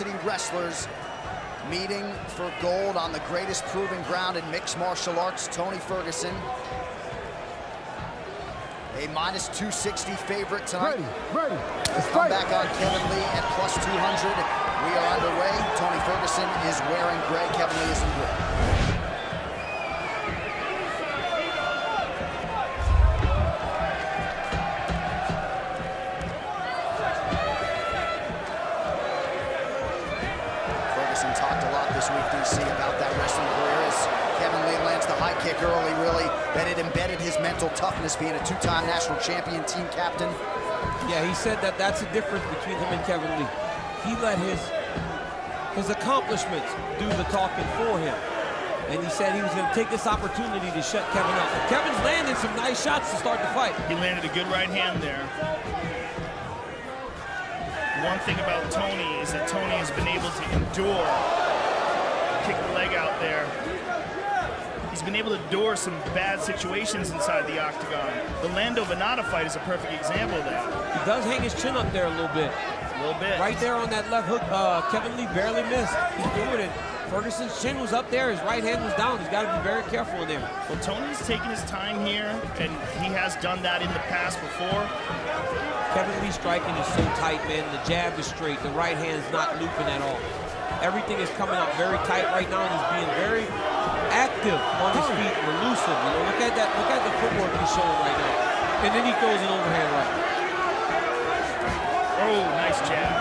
University wrestlers meeting for gold on the greatest proving ground in mixed martial arts, Tony Ferguson. A -260 favorite tonight. Ready. Come back on Kevin Lee at +200. We are underway. Tony Ferguson is wearing gray. Kevin Lee is in blue. Talked a lot this week, DC, about that wrestling career as Kevin Lee lands the high kick early, really, that it embedded his mental toughness, being a two-time national champion, team captain. Yeah, he said that that's the difference between him and Kevin Lee. He let his accomplishments do the talking for him. And he said he was going to take this opportunity to shut Kevin up. And Kevin's landed some nice shots to start the fight. He landed a good right hand there. One thing about Tony is that Tony has been able to endure, kick the leg out there. He's been able to endure some bad situations inside the octagon. The Lando Venata fight is a perfect example of that. He does hang his chin up there a little bit. A little bit. Right there on that left hook, Kevin Lee barely missed. He threw it in. Ferguson's chin was up there, his right hand was down. He's got to be very careful in there. Well, Tony's taking his time here, and he has done that in the past before. Kevin Lee's striking is so tight, man. The jab is straight. The right hand's not looping at all. Everything is coming out very tight right now, and he's being very active on his feet and elusive. You know, look at that. Look at the footwork he's showing right now. And then he throws an overhand right. Oh, nice jab.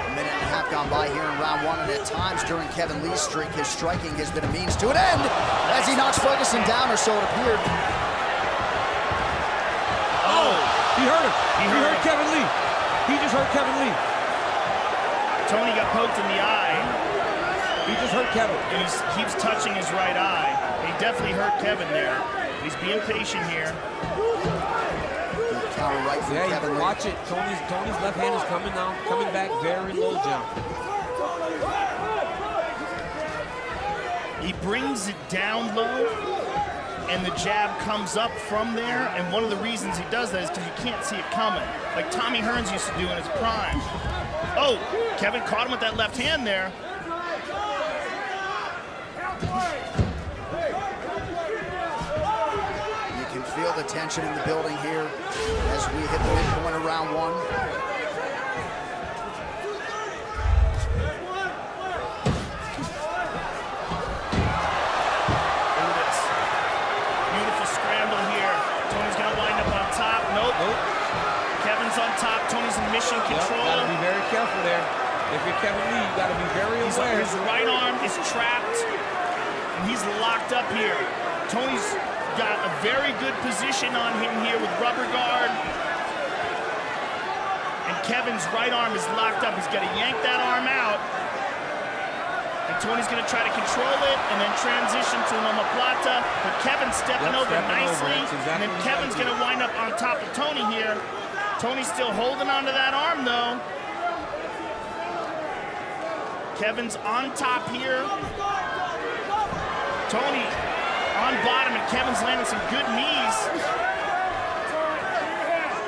A minute and a half gone by here in round one, and at times during Kevin Lee's streak, his striking has been a means to an end as he knocks Ferguson down, or so it appeared. He hurt him. He hurt Kevin Lee. He just hurt Kevin Lee. Tony got poked in the eye. He just hurt Kevin. And he keeps touching his right eye. He definitely hurt Kevin there. He's being patient here. Counter right from yeah, Kevin Lee. Watch it. Tony's left hand is coming down, coming back very low down. He brings it down low, and the jab comes up from there, and one of the reasons he does that is because you can't see it coming, like Tommy Hearns used to do in his prime. Oh, Kevin caught him with that left hand there. You can feel the tension in the building here as we hit the midpoint of round one. On top, Tony's in mission control. Yep, gotta be very careful there. If you're Kevin Lee, you gotta be very aware. His right arm is trapped, and he's locked up here. Tony's got a very good position on him here with rubber guard. And Kevin's right arm is locked up. He's got to yank that arm out. And Tony's gonna try to control it and then transition to an omoplata. But Kevin's stepping over nicely. And then Kevin's gonna wind up on top of Tony here. Tony's still holding onto that arm, though. Kevin's on top here. Tony on bottom, and Kevin's landing some good knees.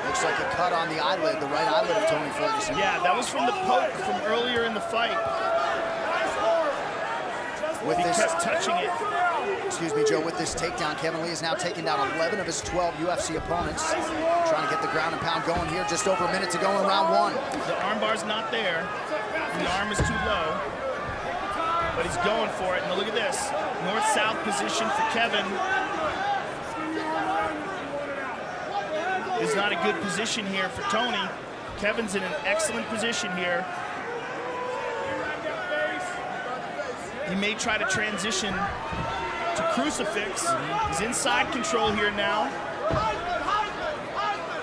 Looks like a cut on the eyelid, the right eyelid of Tony Ferguson. Yeah, that was from the poke from earlier in the fight. With he kept touching it. Excuse me, Joe, with this takedown, Kevin Lee has now taken down 11 of his 12 UFC opponents. Trying to get the ground and pound going here. Just over a minute to go in round one. The armbar's not there. The arm is too low. But he's going for it. Now look at this. North-south position for Kevin. Is not a good position here for Tony. Kevin's in an excellent position here. He may try to transition to crucifix. He's inside control here now.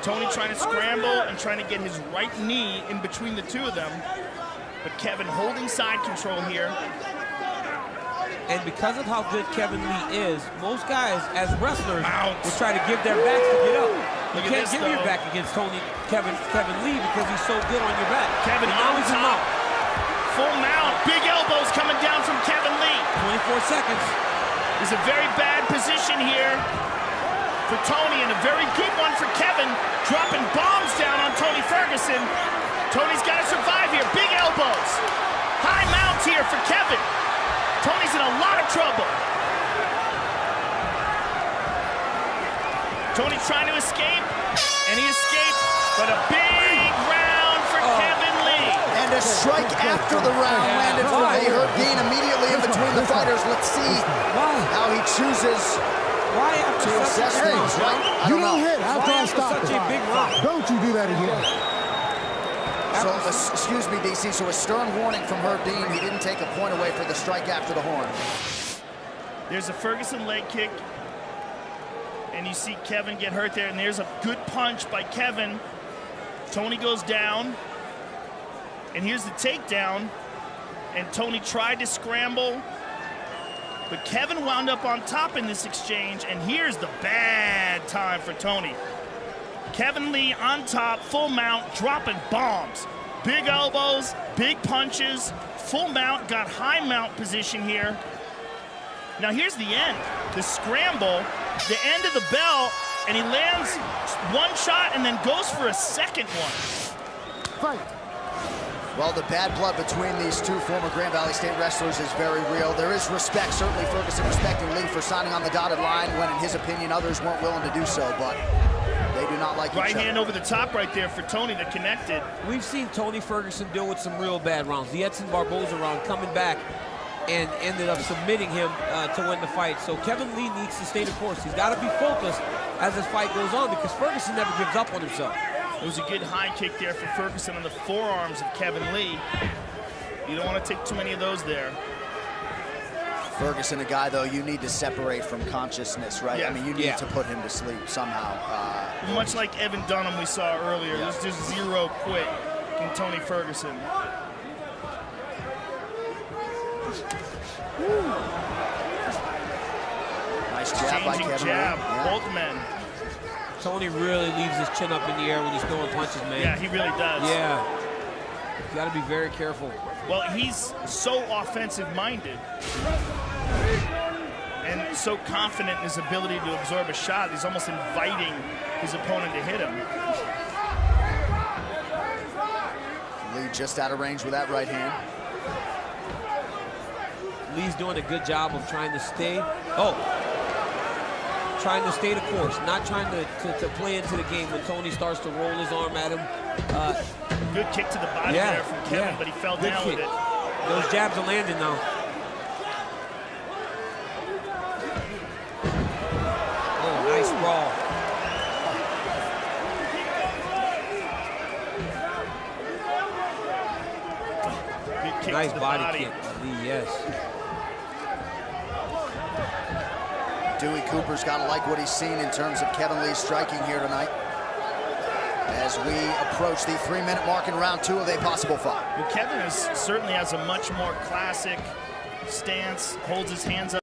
Tony trying to scramble and trying to get his right knee in between the two of them. But Kevin holding side control here. And because of how good Kevin Lee is, most guys, as wrestlers, will try to give their backs to get up. You can't give your back against Kevin Lee because he's so good on your back. Kevin now he's in mount. Full mount. Big elbows coming down from Kevin Lee. 24 seconds. He's a very bad position here. for Tony and a very good one for Kevin, dropping bombs down on Tony Ferguson. Tony's got to survive here. Big elbows. High mount here for Kevin. Tony's in a lot of trouble. Tony's trying to escape, and he escaped, but a big round for Kevin Lee. And a strike after the round landed for Herdine immediately in between the fighters. Let's see how he chooses to assess things, right? I don't know. Hit after I stop such a big round? Don't you do that again. So, excuse me, DC, so a stern warning from Herdine. He didn't take a point away for the strike after the horn. There's a Ferguson leg kick. And you see Kevin get hurt there, and there's a good punch by Kevin. Tony goes down, and here's the takedown. And Tony tried to scramble, but Kevin wound up on top in this exchange, and here's the bad time for Tony. Kevin Lee on top, full mount, dropping bombs. Big elbows, big punches, full mount, got high mount position here. Now here's the end, the scramble, the end of the bell, and he lands one shot and then goes for a second one. Fight. Well, the bad blood between these two former Grand Valley State wrestlers is very real. There is respect, certainly Ferguson respecting Lee for signing on the dotted line when, in his opinion, others weren't willing to do so, but they do not like each other. Right hand over the top right there for Tony that connected. We've seen Tony Ferguson deal with some real bad rounds. The Edson Barboza round coming back and ended up submitting him to win the fight. So Kevin Lee needs to stay the course. He's got to be focused as this fight goes on because Ferguson never gives up on himself. It was a good high kick there for Ferguson on the forearms of Kevin Lee. You don't want to take too many of those there. Ferguson, a guy, though, you need to separate from consciousness, right? Yeah. I mean, you need to put him to sleep somehow. Much like Evan Dunham we saw earlier. There's just zero quit in Tony Ferguson. Nice jab by Kevin Lee. Yeah. Both men. Tony really leaves his chin up in the air when he's throwing punches, man. Yeah, he really does. Yeah. You got to be very careful. Well, he's so offensive-minded and so confident in his ability to absorb a shot, he's almost inviting his opponent to hit him. Lee just out of range with that right hand. Lee's doing a good job of trying to stay. Trying to stay the course, not trying to play into the game when Tony starts to roll his arm at him. Good kick to the body there from Kevin, but he fell down with it. Those jabs are landing now. Oh, nice brawl. Good kick Nice to the body kick by Lee, yes. Dewey Cooper's got to like what he's seen in terms of Kevin Lee striking here tonight as we approach the 3-minute mark in round 2 of a possible fight. Well, Kevin certainly has a much more classic stance, holds his hands up.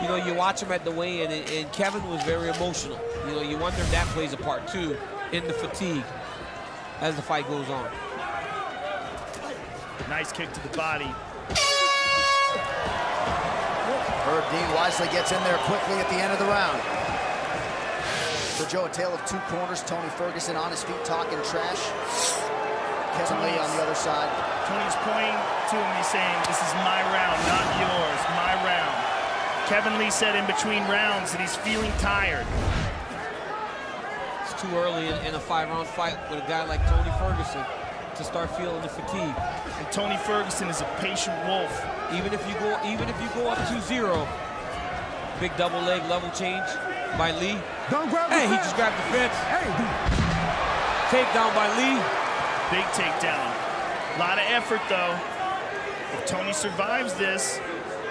You know, you watch him at the weigh-in, and Kevin was very emotional. You know, you wonder if that plays a part, too, in the fatigue as the fight goes on. Nice kick to the body. Dean wisely gets in there quickly at the end of the round. So, Joe, a tale of two corners. Tony Ferguson on his feet talking trash. Kevin Lee on the other side. Tony's pointing to him. He's saying, this is my round, not yours, my round. Kevin Lee said in between rounds that he's feeling tired. It's too early in a 5-round fight with a guy like Tony Ferguson to start feeling the fatigue. And Tony Ferguson is a patient wolf. Even if you go up 2-0, big double leg level change by Lee. Don't grab the Hey, he fence. just grabbed the fence. Hey, Takedown by Lee. Big takedown. A lot of effort, though. If Tony survives this,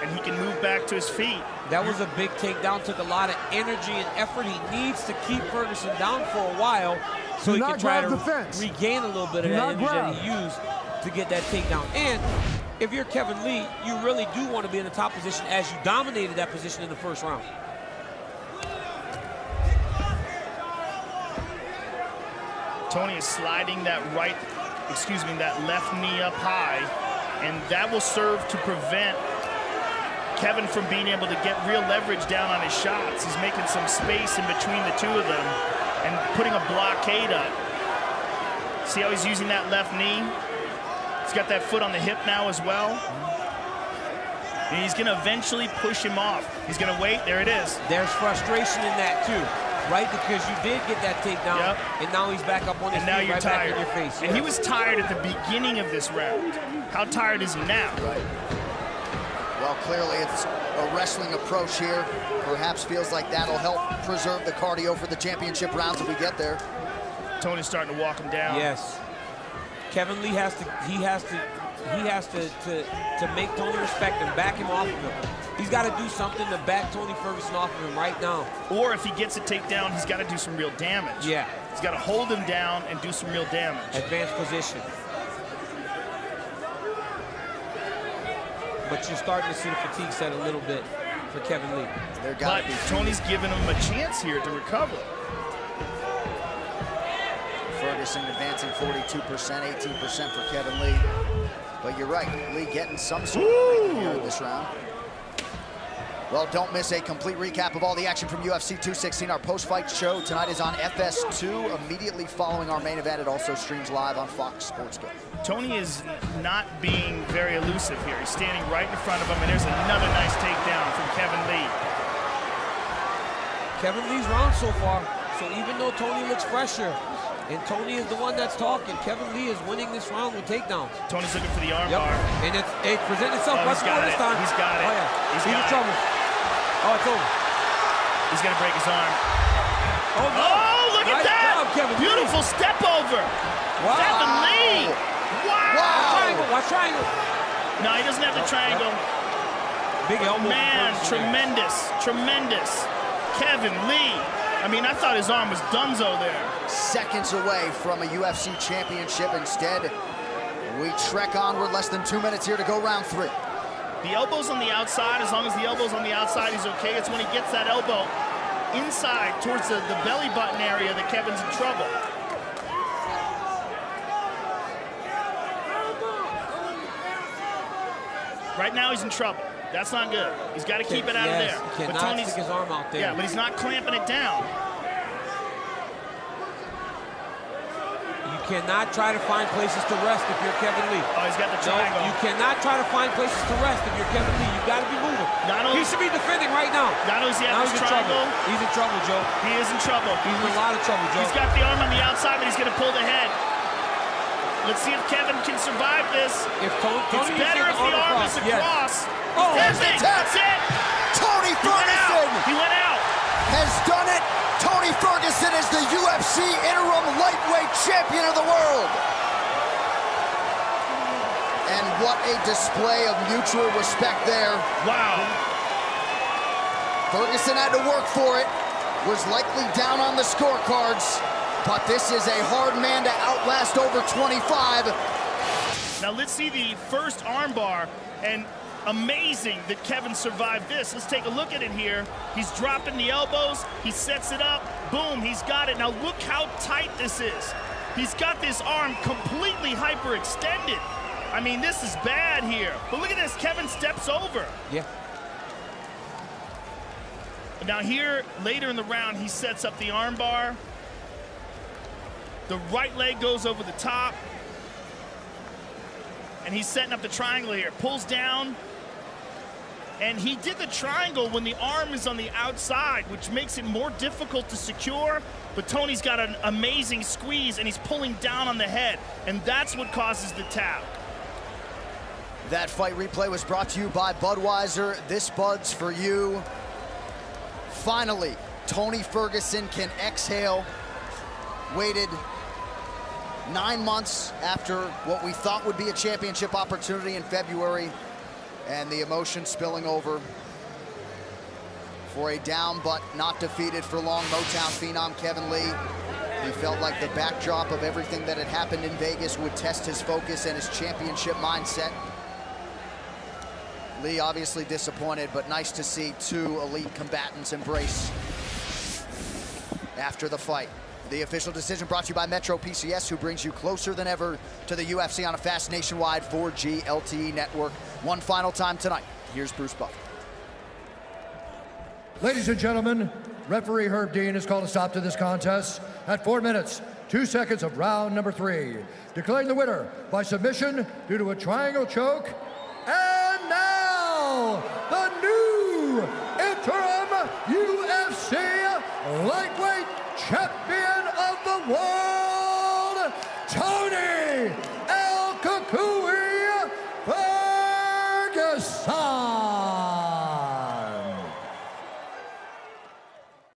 and he can move back to his feet. That was a big takedown. Took a lot of energy and effort. He needs to keep Ferguson down for a while so he can try to regain a little bit of that energy that he used to get that takedown. And if you're Kevin Lee, you really do want to be in the top position as you dominated that position in the first round. Tony is sliding that that left knee up high, and that will serve to prevent Kevin from being able to get real leverage down on his shots. He's making some space in between the two of them and putting a blockade up. See how he's using that left knee? He's got that foot on the hip now as well. And he's gonna eventually push him off. He's gonna wait, there it is. There's frustration in that too, right? Because you did get that takedown, and now he's back up on his feet, now you're right tired. back in your face. And he was tired at the beginning of this round. How tired is he now? Right. Well, clearly it's a wrestling approach here. Perhaps feels like that'll help preserve the cardio for the championship rounds if we get there. Tony's starting to walk him down. Yes. Kevin Lee has to make Tony respect him, back him off of him. He's got to do something to back Tony Ferguson off of him right now. Or if he gets a takedown, he's got to do some real damage. Yeah. He's got to hold him down and do some real damage. Advanced position. But you're starting to see the fatigue set a little bit for Kevin Lee. But Tony's giving him a chance here to recover. Ferguson advancing 42%, 18% for Kevin Lee. But you're right, Lee getting some sort of break here in this round. Well, don't miss a complete recap of all the action from UFC 216. Our post-fight show tonight is on FS2, immediately following our main event. It also streams live on Fox Sports Go. Tony is not being very elusive here. He's standing right in front of him, and there's another nice takedown from Kevin Lee. Kevin Lee's round so far, so even though Tony looks fresher, and Tony is the one that's talking, Kevin Lee is winning this round with takedowns. Tony's looking for the arm bar. And it presented itself. Oh, he's got it. This time. He's got it. Oh, yeah. He's in trouble. Oh, it's over. He's going to break his arm. Oh, no. Oh, look nice at that. job, Kevin Beautiful Lee. step over. Wow. Kevin Lee. Wow. Watch triangle. No, he doesn't have the triangle. Big elbow. Man, tremendous. Kevin Lee. I mean, I thought his arm was donezo there. Seconds away from a UFC championship. Instead, we trek onward. Less than 2 minutes here to go round 3. The elbow's on the outside. As long as the elbow's on the outside, he's okay. It's when he gets that elbow inside towards the belly button area that Kevin's in trouble. Right now, he's in trouble. That's not good. He's got to keep it out of there. He cannot stick his arm out there. Yeah, but he's not clamping it down. You cannot try to find places to rest if you're Kevin Lee. Oh, he's got the triangle. No, you cannot try to find places to rest if you're Kevin Lee. You've got to be moving. He should be defending right now. Not only does he have his triangle. He's in trouble, Joe. He is in trouble. He's in a lot of trouble, Joe. He's got the arm on the outside, but he's going to pull the head. Let's see if Kevin can survive this. If Tony it's better if the arm is across. Yes. Oh, that's it. Tony Ferguson. He went out. Has done it. Tony Ferguson is the UFC interim lightweight champion of the world. And what a display of mutual respect there. Wow. Ferguson had to work for it. Was likely down on the scorecards. But this is a hard man to outlast over 25. Now let's see the first armbar. And amazing that Kevin survived this. Let's take a look at it here. He's dropping the elbows. He sets it up. Boom, he's got it. Now look how tight this is. He's got this arm completely hyperextended. I mean, this is bad here. But look at this. Kevin steps over. Yeah. Now here, later in the round, he sets up the arm bar. The right leg goes over the top. And he's setting up the triangle here. Pulls down. And he did the triangle when the arm is on the outside, which makes it more difficult to secure. But Tony's got an amazing squeeze, and he's pulling down on the head. And that's what causes the tap. That fight replay was brought to you by Budweiser. This Bud's for you. Finally, Tony Ferguson can exhale. Waited 9 months after what we thought would be a championship opportunity in February, and the emotion spilling over for a down but not defeated for long Motown phenom Kevin Lee. He felt like the backdrop of everything that had happened in Vegas would test his focus and his championship mindset. Lee obviously disappointed, but nice to see two elite combatants embrace after the fight. The official decision brought to you by Metro PCS, who brings you closer than ever to the UFC on a fast nationwide 4G LTE network. One final time tonight. Here's Bruce Buffer. Ladies and gentlemen, referee Herb Dean has called a stop to this contest at 4 minutes, 2 seconds of round number 3, declaring the winner by submission due to a triangle choke. And now, the new interim UFC lightweight champion of the world, Tony El Fergusson.